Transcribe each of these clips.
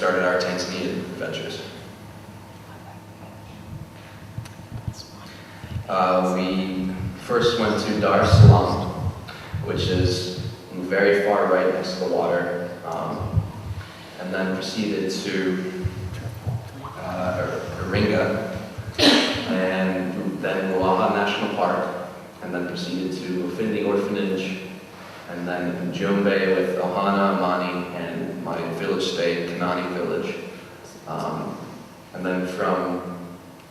started our Tanzania adventures. We first went to Dar es Salaam, which is very far right next to the water, and then proceeded to Iringa, and then Ruaha National Park, and then proceeded to Ofindi Orphanage, and then Njombe with Ohana, Amani, and my village stay, Kanani Village. And then from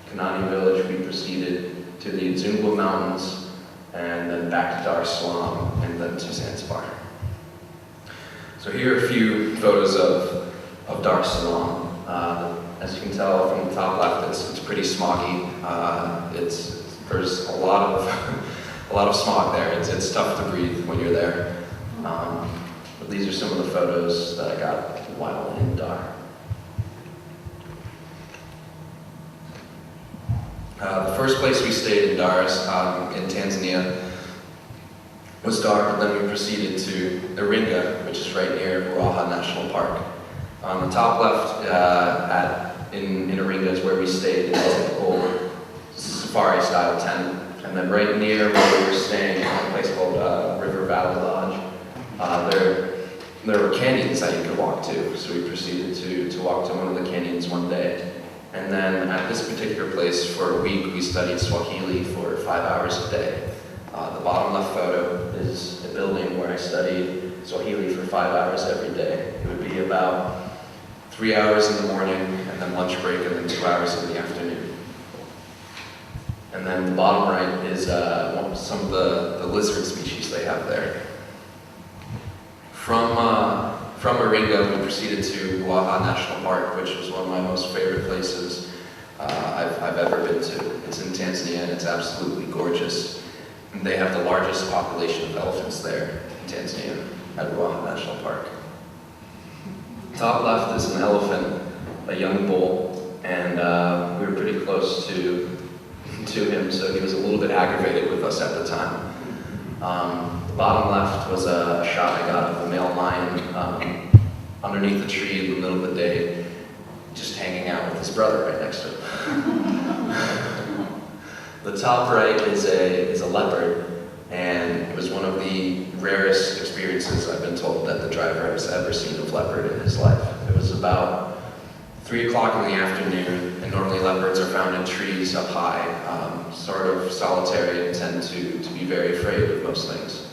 Kanani Village, we proceeded to the Adzungwa Mountains, and then back to Dar es Salaam, and then to Zanzibar. So here are a few photos of Dar es Salaam. As you can tell from the top left, it's pretty smoggy. There's a lot of smog there. It's tough to breathe when you're there. But these are some of the photos that I got while in Dar. The first place we stayed in Dar in Tanzania was Dar, and then we proceeded to Iringa, which is right near Ruaha National Park. On the top left, in Iringa is where we stayed in a typical safari-style tent. And then right near where we were staying, a place called River Valley Lodge, there were canyons that you could walk to. So we proceeded to walk to one of the canyons one day. And then at this particular place, for a week, we studied Swahili for 5 hours a day. The bottom left photo is a building where I studied Swahili for 5 hours every day. It would be about 3 hours in the morning, and then lunch break, and then 2 hours in the afternoon. And then the bottom right is some of the lizard species they have there. From Iringa, we proceeded to Ruaha National Park, which was one of my most favorite places I've ever been to. It's in Tanzania, and it's absolutely gorgeous. And they have the largest population of elephants there in Tanzania at Ruaha National Park. Top left is an elephant, a young bull, and we were pretty close to him, so he was a little bit aggravated with us at the time. The bottom left was a shot I got of a male lion underneath a tree in the middle of the day, just hanging out with his brother right next to him. The top right is a leopard, and it was one of the rarest experiences I've been told that the driver has ever seen of leopard in his life. It was about 3 o'clock in the afternoon, and normally leopards are found in trees up high, sort of solitary and tend to be very afraid of most things.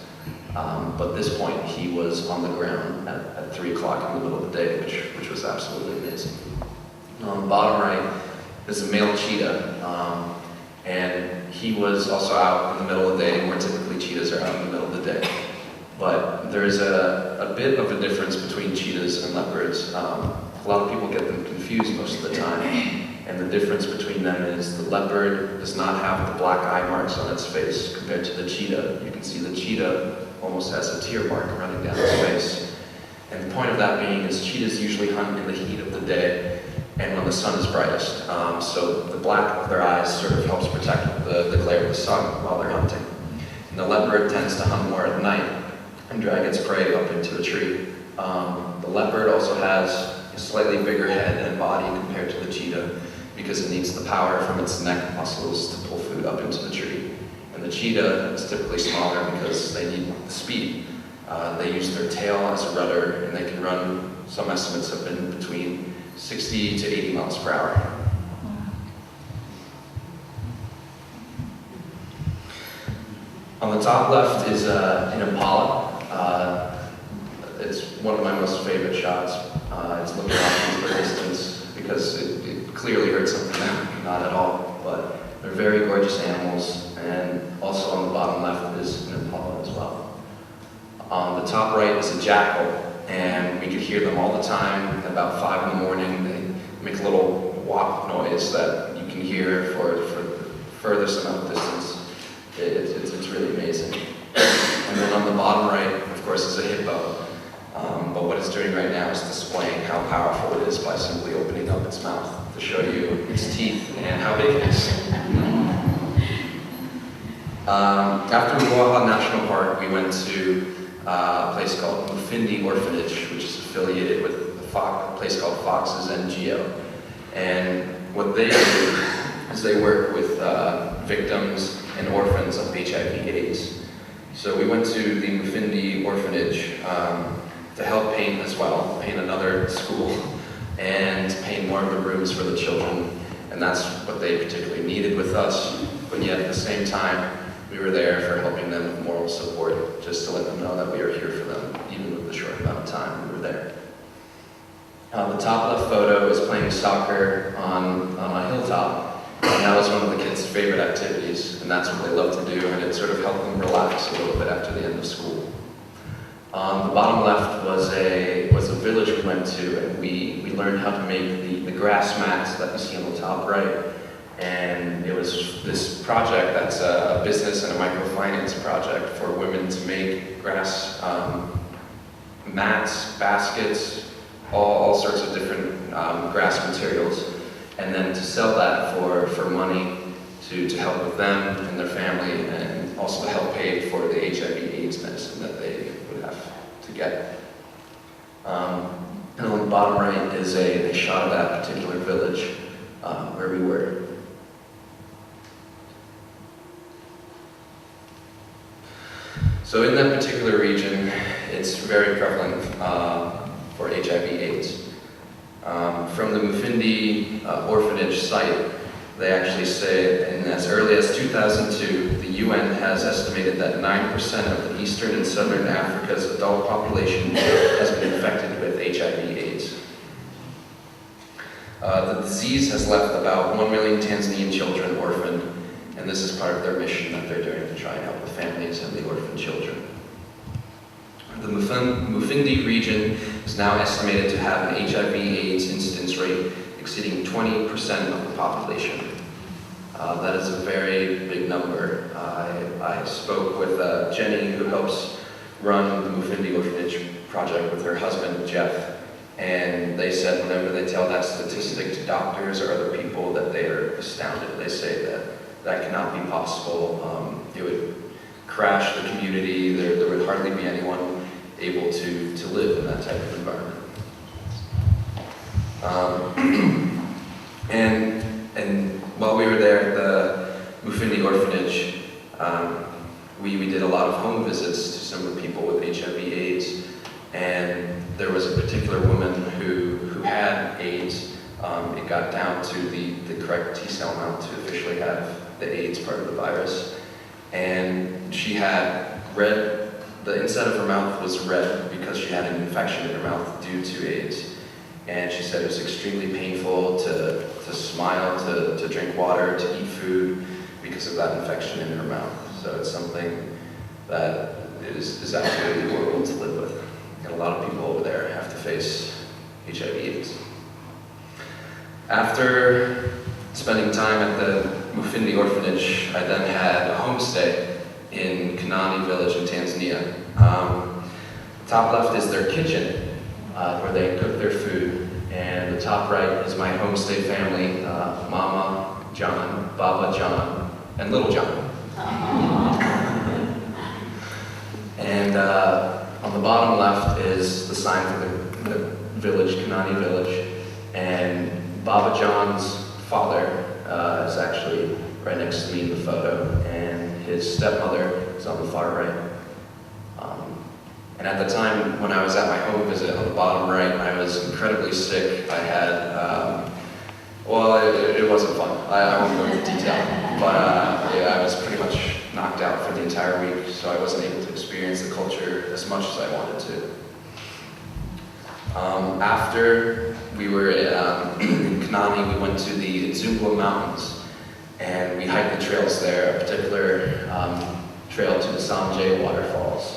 But at this point, he was on the ground at 3 o'clock in the middle of the day, which was absolutely amazing. On the bottom right is a male cheetah, and he was also out in the middle of the day, where typically cheetahs are out in the middle of the day. But there's a bit of a difference between cheetahs and leopards. A lot of people get them confused most of the time, and the difference between them is the leopard does not have the black eye marks on its face compared to the cheetah. You can see the cheetah almost has a tear mark running down its face. And the point of that being is cheetahs usually hunt in the heat of the day and when the sun is brightest. So the black of their eyes sort of helps protect the glare of the sun while they're hunting. And the leopard tends to hunt more at night and drag its prey up into a tree. The leopard also has a slightly bigger head and body compared to the cheetah because it needs the power from its neck muscles to pull food up into the tree. And the cheetah is typically smaller because they need the speed. They use their tail as a rudder, and they can run, some estimates have been between 60 to 80 miles per hour. On the top left is an impala. It's one of my most favorite shots. It's looking off into the distance because it clearly hurts something, not at all, but they're very gorgeous animals. And also on the bottom left is an impala as well. On the top right is a jackal, and we could hear them all the time. At about 5 in the morning, they make a little wop noise that you can hear for the furthest amount of distance. It's really amazing. And then on the bottom right, of course, is a hippo. But what it's doing right now is displaying how powerful it is by simply opening up its mouth to show you its teeth and how big it is. After Ruaha National Park, we went to a place called Ofindi Orphanage, which is affiliated with the a place called Fox's NGO. And what they do is they work with victims and orphans of HIV/AIDS. So we went to the Mufindi orphanage to help paint as well, paint another school, and paint more of the rooms for the children. And that's what they particularly needed with us. But yet at the same time, we were there for helping them with moral support, just to let them know that we are here for them, even with the short amount of time we were there. The top left photo is playing soccer on a hilltop, and that was one of the kids' favorite activities, and that's what they love to do, and it sort of helped them relax a little bit after the end of school. The bottom left was a village we went to, and we learned how to make the grass mats that you see on the top right. And it was this project that's a business and a microfinance project for women to make grass mats, baskets, all sorts of different grass materials, and then to sell that for money to help with them and their family, and also to help pay for the HIV/AIDS medicine that they would have to get. And on the bottom right is a shot of that particular village where we were. So in that particular region, it's very prevalent for HIV/AIDS. From the Mufindi orphanage site, they actually say in as early as 2002, the UN has estimated that 9% of the Eastern and Southern Africa's adult population has been infected with HIV/AIDS. The disease has left about 1 million Tanzanian children orphaned, and this is part of their mission that they're doing to try and help the families and the orphan children. The Mufindi region is now estimated to have an HIV/AIDS incidence rate exceeding 20% of the population. That is a very big number. I spoke with Jenny, who helps run the Mufindi Orphanage project, with her husband, Jeff, and they said whenever they tell that statistic to doctors or other people that they are astounded. They say that cannot be possible. It would crash the community. There would hardly be anyone able to live in that type of environment. And while we were there at the Mufindi orphanage, we did a lot of home visits to some of the people with HIV/AIDS, and there was a particular woman who had AIDS. It got down to the correct T-cell amount to officially have the AIDS part of the virus, and she had the inside of her mouth was red because she had an infection in her mouth due to AIDS. And she said it was extremely painful to smile, to drink water, to eat food because of that infection in her mouth. So it's something that is absolutely horrible to live with. And a lot of people over there have to face HIV/AIDS. After spending time at the Mufindi orphanage, I then had a homestay in Kanani village in Tanzania. Top left is their kitchen, where they cook their food, and the top right is my homestay family, Mama John, Baba John, and Little John. And on the bottom left is the sign for the village, Kanani village, and Baba John's father is actually right next to me in the photo, and his stepmother is on the far right. And at the time when I was at my home visit on the bottom right, I was incredibly sick. I had, it wasn't fun. I won't go into detail, but I was pretty much knocked out for the entire week, so I wasn't able to experience the culture as much as I wanted to. After we were in Kanani, we went to the Nzungwa Mountains, and we hiked the trails there, a particular trail to the Sanje waterfalls.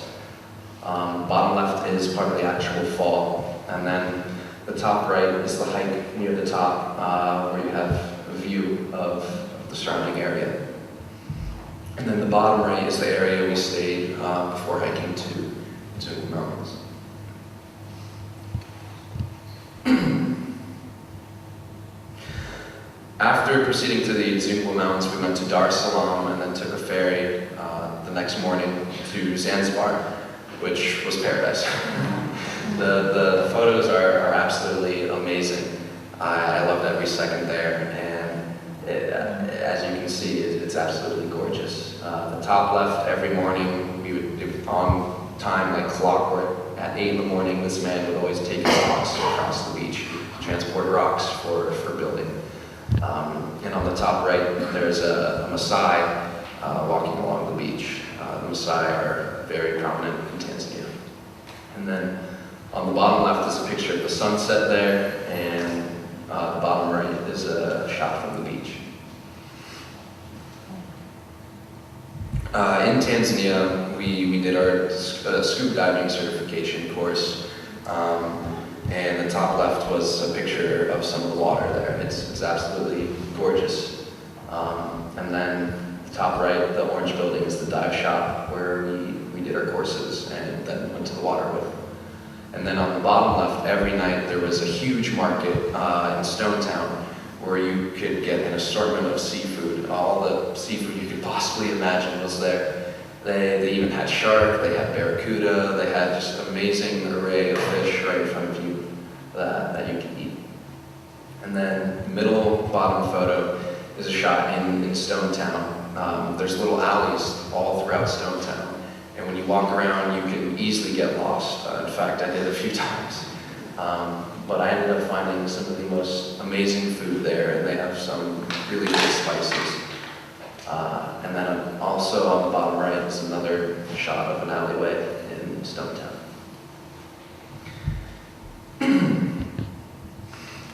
Bottom left is part of the actual fall, and then the top right is the hike near the top, where you have a view of the surrounding area. And then the bottom right is the area we stayed before hiking to the mountains. After proceeding to the Nzungwa Mountains, we went to Dar es Salaam and then took a ferry the next morning to Zanzibar, which was paradise. The photos are absolutely amazing. I loved every second there, and as you can see, it's absolutely gorgeous. The top left, every morning, we would do on time like clockwork. At 8 in the morning, this man would always take his rocks across the beach, transport rocks for building. And on the top right, there's a Maasai walking along the beach. The Maasai are very prominent in Tanzania. And then on the bottom left is a picture of the sunset there, and the bottom right is a shot from the beach. In Tanzania, we did our scuba diving certification course, and the top left was a picture of some of the water there. It's absolutely gorgeous. And then the top right, the orange building, is the dive shop where we did our courses and then went to the water with. And then on the bottom left, every night there was a huge market in Stone Town where you could get an assortment of seafood. All the seafood you could possibly imagine was there. They even had shark, they had barracuda, they had just an amazing array of fish right in front of you that you can eat. And then the middle bottom photo is a shot in Stone Town. There's little alleys all throughout Stone Town. And when you walk around, you can easily get lost. In fact, I did a few times. But I ended up finding some of the most amazing food there, and they have some really good spices. And then also on the bottom right is another shot of an alleyway in Stone Town.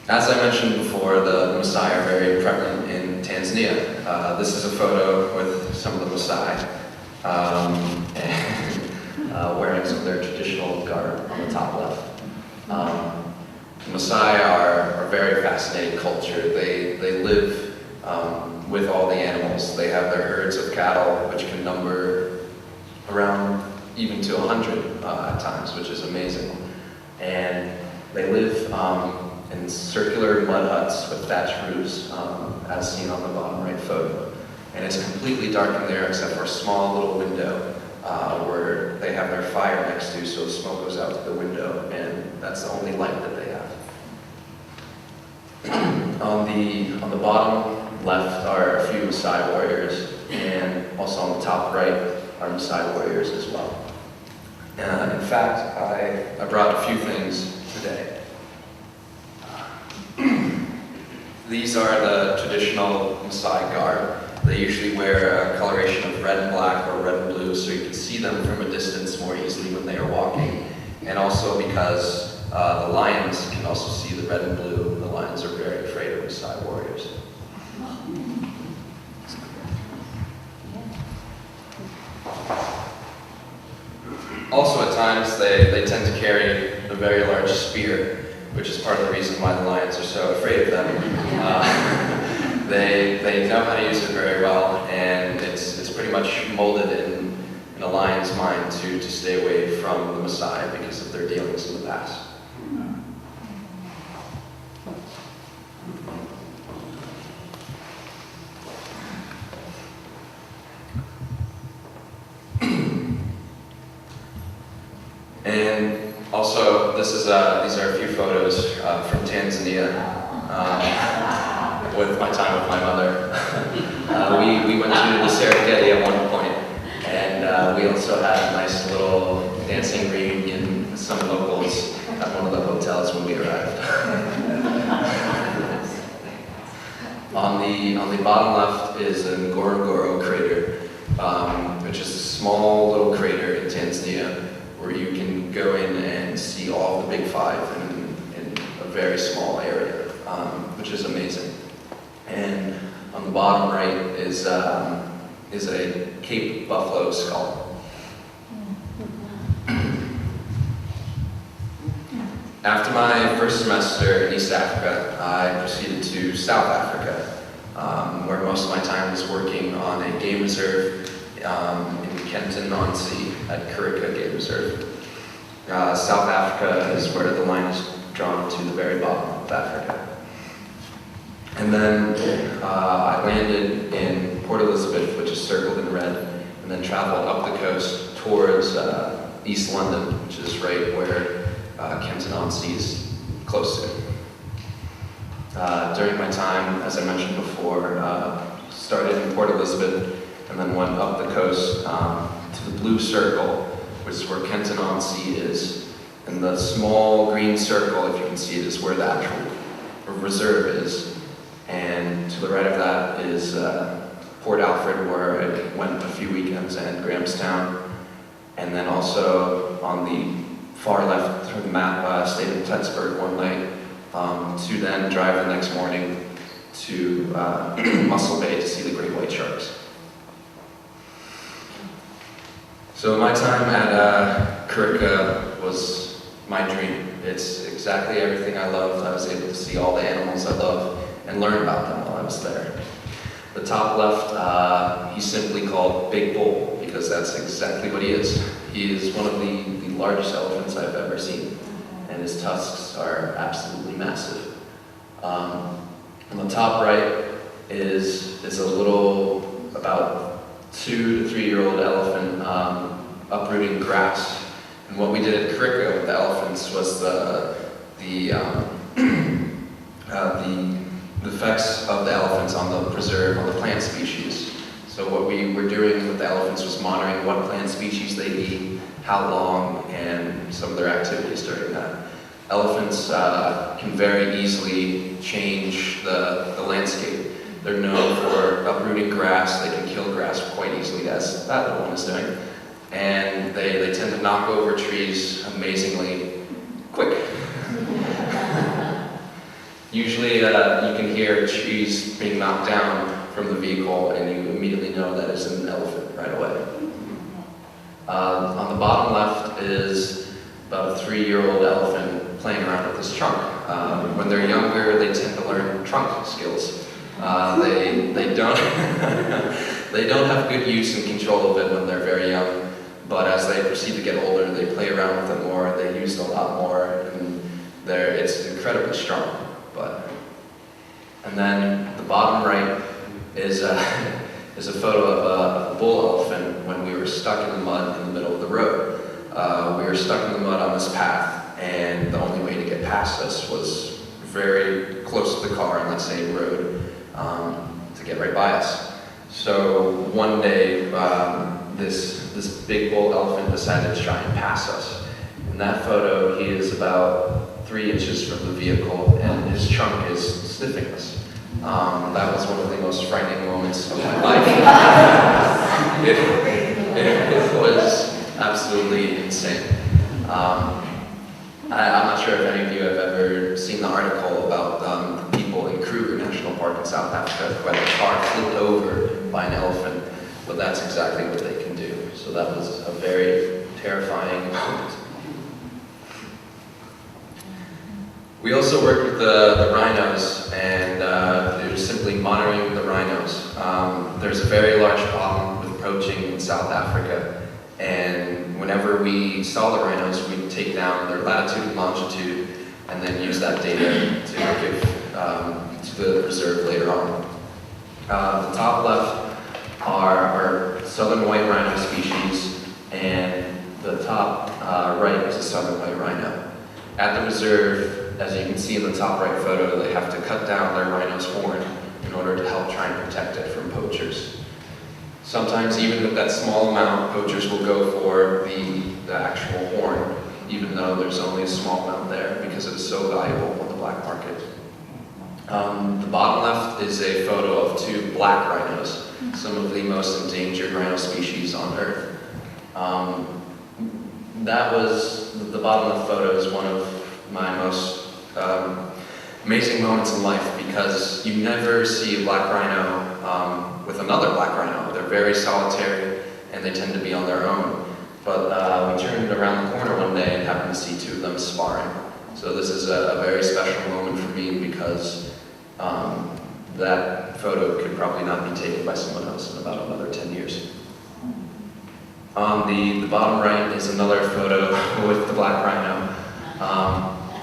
As I mentioned before, the Maasai are very prevalent in Tanzania. This is a photo with some of the Maasai and wearing some of their traditional garb on the top left. The Maasai are a very fascinating culture. They live with all the animals. They have their herds of cattle, which can number around even to 100 at times, which is amazing. And they live in circular mud huts with thatched roofs, as seen on the bottom right photo. And it's completely dark in there except for a small little window where they have their fire next to, so the smoke goes out to the window, and that's the only light that they have. On the bottom left are a few Maasai warriors, and also on the top right are Maasai warriors as well. In fact, I brought a few things today. These are the traditional Maasai garb. They usually wear a coloration of red and black or red and blue, so you can see them from a distance more easily when they are walking. And also because the lions can also see the red and blue, and the lions are very afraid of Maasai warriors. Also at times they tend to carry a very large spear, which is part of the reason why the lions are so afraid of them. They know how to use it very well, and it's pretty much molded in a lion's mind to stay away from the Maasai because of their dealings in the past. And also, these are a few photos from Tanzania with my time with my mother. We went to the Serengeti at one point, and we also had a nice little dancing reunion with some locals at one of the hotels when we arrived. On the bottom left is a Ngorongoro crater, which is a small little crater in Tanzania where you can go in and see all the big five in a very small area, which is amazing. And on the bottom right is a Cape buffalo skull. After my first semester in East Africa, I proceeded to South Africa, where most of my time was working on a game reserve in Kenton-on-Sea at Kurika Game Reserve. South Africa is where the line is drawn to the very bottom of Africa. And then I landed in Port Elizabeth, which is circled in red, and then traveled up the coast towards East London, which is right where Kenton-on-Sea is close to. During my time, as I mentioned before, started in Port Elizabeth and then went up the coast to the Blue Circle, which is where Kenton-on-Sea is. And the small green circle, if you can see it, is where the actual reserve is. And to the right of that is Port Alfred, where I went a few weekends, and Grahamstown. And then also on the far left of the map, stayed in Plattsburgh one night, to then drive the next morning to Mussel Bay to see the great white sharks. So my time at Kurica was my dream. It's exactly everything I loved. I was able to see all the animals I love and learn about them while I was there. The top left, he's simply called Big Bull because that's exactly what he is. He is one of the largest elephants I've ever seen, and his tusks are absolutely massive. On the top right is a little, about 2 to 3 year old elephant uprooting grass. And what we did at Kurica with the elephants was the effects of the elephants on the preserve, on the plant species. So what we were doing with the elephants was monitoring what plant species they eat, how long, and some of their activities during that. Elephants can very easily change the landscape. They're known for uprooting grass. They can kill grass quite easily, as that little one is doing. And they tend to knock over trees amazingly quick. Usually you can hear trees being knocked down from the vehicle, and you immediately know that is an elephant right away. On the bottom left is about a 3-year-old elephant playing around with his trunk. When they're younger, they tend to learn trunk skills. They don't they don't have good use and control of it when they're very young, but as they proceed to get older, they play around with it more, they use it a lot more, and it's incredibly strong. And then the bottom right is a photo of a bull elephant when we were stuck in the mud in the middle of the road. We were stuck in the mud on this path, and the only way to get past us was very close to the car on that same road to get right by us. So one day, this big bull elephant decided to try and pass us. In that photo, he is about 3 inches from the vehicle, and his trunk is sniffing us. That was one of the most frightening moments of my life. It was absolutely insane. I'm not sure if any of you have ever seen the article about the people in Kruger National Park in South Africa where the car flipped over by an elephant. But that's exactly what they can do. So that was a very terrifying moment. We also worked with the rhinos, and it was simply monitoring the rhinos. There's a very large problem with poaching in South Africa, and whenever we saw the rhinos, we'd take down their latitude and longitude, and then use that data to give to the reserve later on. The top left are southern white rhino species, and the top right is a southern white rhino. At the reserve, as you can see in the top right photo, they have to cut down their rhino's horn in order to help try and protect it from poachers. Sometimes even with that small amount, poachers will go for the actual horn, even though there's only a small amount there because it is so valuable on the black market. The bottom left is a photo of 2 black rhinos, some of the most endangered rhino species on Earth. The bottom left photo is one of my most amazing moments in life because you never see a black rhino with another black rhino. They're very solitary and they tend to be on their own. But we turned around the corner one day and happened to see 2 of them sparring. So this is a very special moment for me because that photo could probably not be taken by someone else in about another 10 years. On the bottom right is another photo with the black rhino.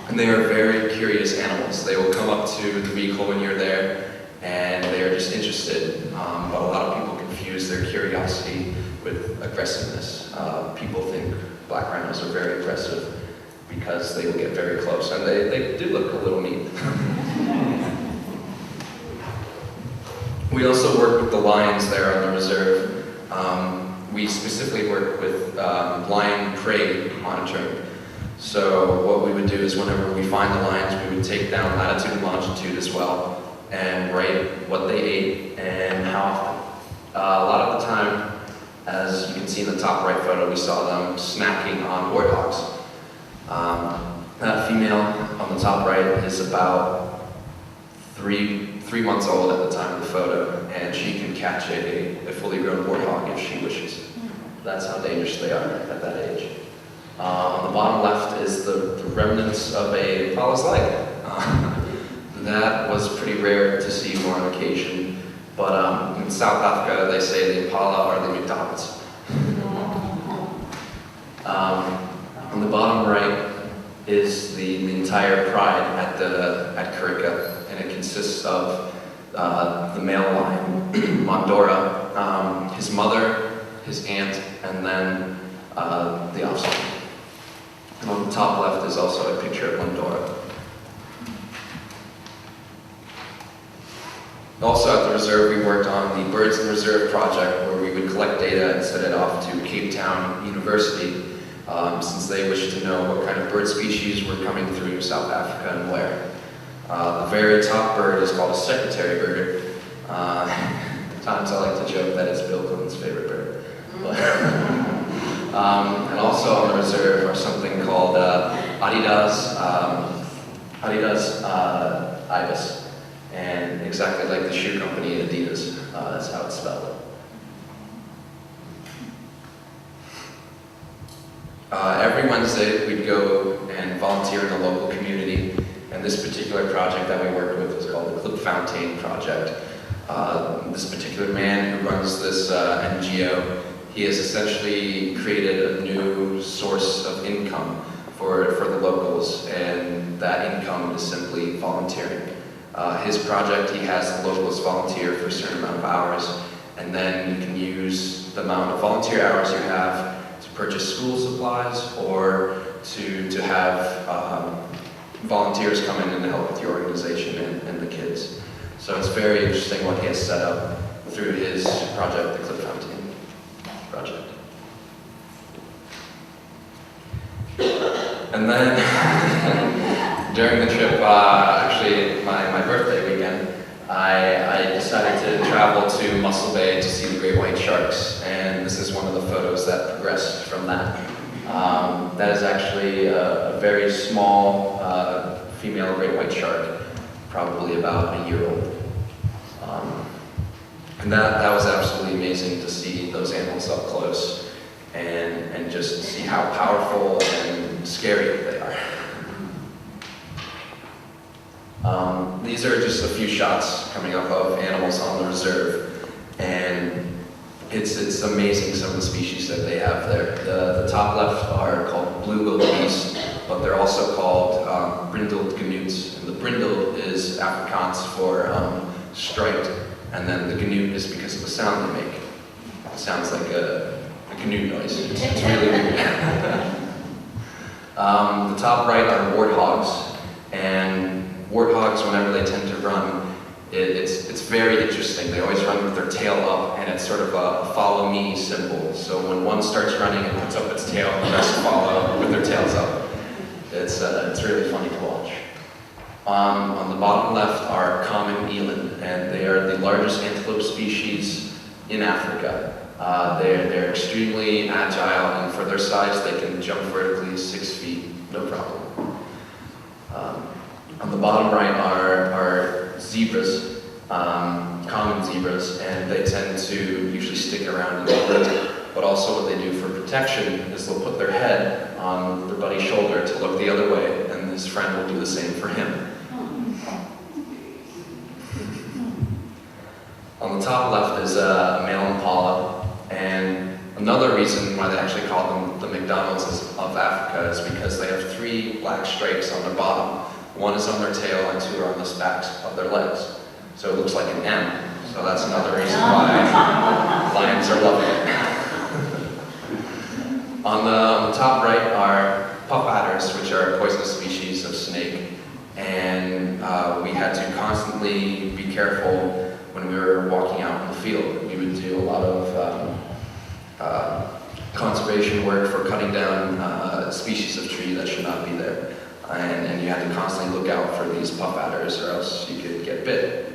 And they are very curious animals. They will come up to the vehicle when you're there, and they are just interested. But a lot of people confuse their curiosity with aggressiveness. People think black rhinos are very aggressive, because they will get very close, and they do look a little neat. We also work with the lions there on the reserve. We specifically work with lion prey monitoring. So what we would do is whenever we find the lions, we would take down latitude and longitude as well, and write what they ate and how often. A lot of the time, as you can see in the top right photo, we saw them snacking on warthogs. That female on the top right is about three months old at the time of the photo, and she can catch a fully grown warthog if she wishes. That's how dangerous they are at that age. On the bottom left is the remnants of a impala's leg. That was pretty rare to see more on occasion, but in South Africa they say the impala are the McDonald's. On the bottom right is the entire pride at Kurika, and it consists of the male lion, Mandora, his mother, his aunt, and then the offspring. And on the top left is also a picture of Mandora. Also at the reserve, we worked on the Birds in Reserve project, where we would collect data and send it off to Cape Town University, since they wished to know what kind of bird species were coming through South Africa and where. The very top bird is called a secretary bird. At times I like to joke that it's Bill Clinton's favorite bird. And also on the reserve are something called Adidas ibis, and exactly like the shoe company Adidas, that's how it's spelled. Every Wednesday we'd go and volunteer in the local community, and this particular project that we worked with was called the Clip Fountain Project. This particular man who runs this NGO, he has essentially created a new source of income for the locals, and that income is simply volunteering. His project, he has the locals volunteer for a certain amount of hours, and then you can use the amount of volunteer hours you have to purchase school supplies or to have volunteers come in and help with your organization and the kids. So it's very interesting what he has set up through his project, the Clip Fountain Project. And then during the trip, actually my birthday weekend, I decided to travel to Mussel Bay to see the great white sharks, and this is one of the photos that progressed from that. That is actually a very small female great white shark, probably about a year old. And that was absolutely amazing to see those animals up close and just see how powerful and scary they are. These are just a few shots coming up of animals on the reserve, and it's amazing some of the species that they have there. The top left are called blue wildebeest, but they're also called brindled ganoots. And the brindled is Afrikaans for striped, and then the ganoot is because of the sound they make. It sounds like a ganoot noise. It's really weird. The top right are warthogs, and warthogs, whenever they tend to run, it's very interesting. They always run with their tail up, and it's sort of a follow me symbol. So when one starts running and puts up its tail, the rest follow with their tails up. It's really funny to watch. On the bottom left are common eland, and they are the largest antelope species in Africa. They're extremely agile, and for their size, they can jump vertically 6 feet, no problem. On the bottom right are zebras, common zebras, and they tend to usually stick around in the woods. But also what they do for protection is they'll put their head on their buddy's shoulder to look the other way, and his friend will do the same for him. On the top left is a male impala, and another reason why they actually call them the McDonald's of Africa is because they have 3 black stripes on their bottom. 1 is on their tail and 2 are on the backs of their legs. So it looks like an M. So that's another reason why lions are loving it. On the top right are puff adders, which are a poisonous species of snake, and we had to constantly be careful when we were walking out in the field. We would do a lot of conservation work for cutting down species of tree that should not be there. And you had to constantly look out for these puff adders or else you could get bit.